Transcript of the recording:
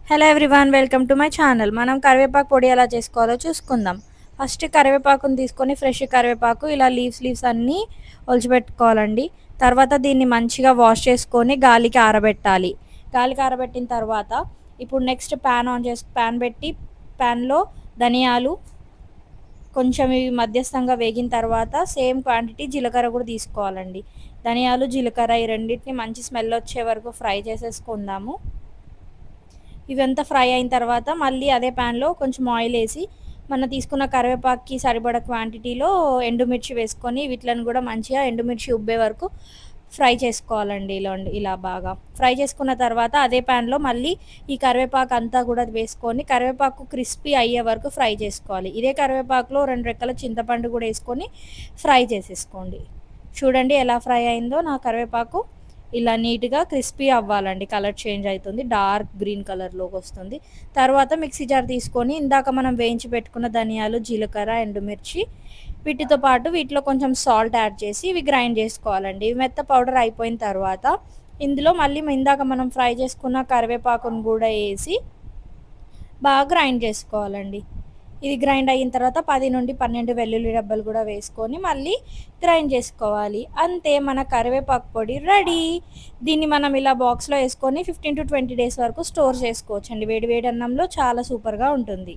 Hello everyone, welcome to my channel. మనం కరివేపాకు పొడి ఎలా చేసుకోవాలో చూసుకుందాం. ఫస్ట్ కరివేపాకుని తీసుకొని ఫ్రెష్ కరివేపాకు ఇలా లీవ్స్ అన్నీ ఒలిచిపెట్టుకోవాలండి. తర్వాత దీన్ని మంచిగా వాష్ చేసుకొని గాలికి ఆరబెట్టాలి. గాలికి ఆరబెట్టిన తర్వాత ఇప్పుడు నెక్స్ట్ ప్యాన్ ఆన్ చేసి ప్యాన్ పెట్టి ప్యాన్లో ధనియాలు కొంచెం ఇవి మధ్యస్థంగా వేగిన తర్వాత సేమ్ క్వాంటిటీ జీలకర్ర కూడా తీసుకోవాలండి. ధనియాలు జీలకర్ర ఈ రెండింటిని మంచి స్మెల్ వచ్చే వరకు ఫ్రై చేసేసుకుందాము. ఇవంతా ఫ్రై అయిన తర్వాత మళ్ళీ అదే ప్యాన్లో కొంచెం ఆయిల్ వేసి మనం తీసుకున్న కరివేపాకుకి సరిపడ క్వాంటిటీలో ఎండుమిర్చి వేసుకొని వీటిని కూడా మంచిగా ఎండుమిర్చి ఉబ్బే వరకు ఫ్రై చేసుకోవాలండి. ఇలా బాగా ఫ్రై చేసుకున్న తర్వాత అదే ప్యాన్లో మళ్ళీ ఈ కరివేపాకు అంతా కూడా వేసుకొని కరివేపాకు క్రిస్పీ అయ్యే వరకు ఫ్రై చేసుకోవాలి. ఇదే కరివేపాకులో 2 రెక్కల చింతపండు కూడా వేసుకొని ఫ్రై చేసేసుకోండి. చూడండి ఎలా ఫ్రై అయిందో నా కరివేపాకు. ఇలా నీట్గా క్రిస్పీ అవ్వాలండి. కలర్ చేంజ్ అవుతుంది, డార్క్ గ్రీన్ కలర్లోకి వస్తుంది. తర్వాత మిక్సీ జార్ తీసుకొని ఇందాక మనం వేయించి పెట్టుకున్న ధనియాలు జీలకర్ర ఎండుమిర్చి వీటితో పాటు వీటిలో కొంచెం సాల్ట్ యాడ్ చేసి ఇవి గ్రైండ్ చేసుకోవాలండి. ఇవి మెత్త పౌడర్ అయిపోయిన తర్వాత ఇందులో మళ్ళీ ఇందాక మనం ఫ్రై చేసుకున్న కరివేపాకును కూడా వేసి బాగా గ్రైండ్ చేసుకోవాలండి. ఇది గ్రైండ్ అయిన తర్వాత 10 నుండి 12 వెల్లుల్లి రెబ్బలు కూడా వేసుకొని మళ్ళీ గ్రైండ్ చేసుకోవాలి. అంతే, మన కరివేపాకు పొడి రెడీ. దీన్ని మనం ఇలా బాక్స్లో వేసుకొని 15 to 20 డేస్ వరకు స్టోర్ చేసుకోవచ్చండి. వేడి వేడి అన్నంలో చాలా సూపర్గా ఉంటుంది.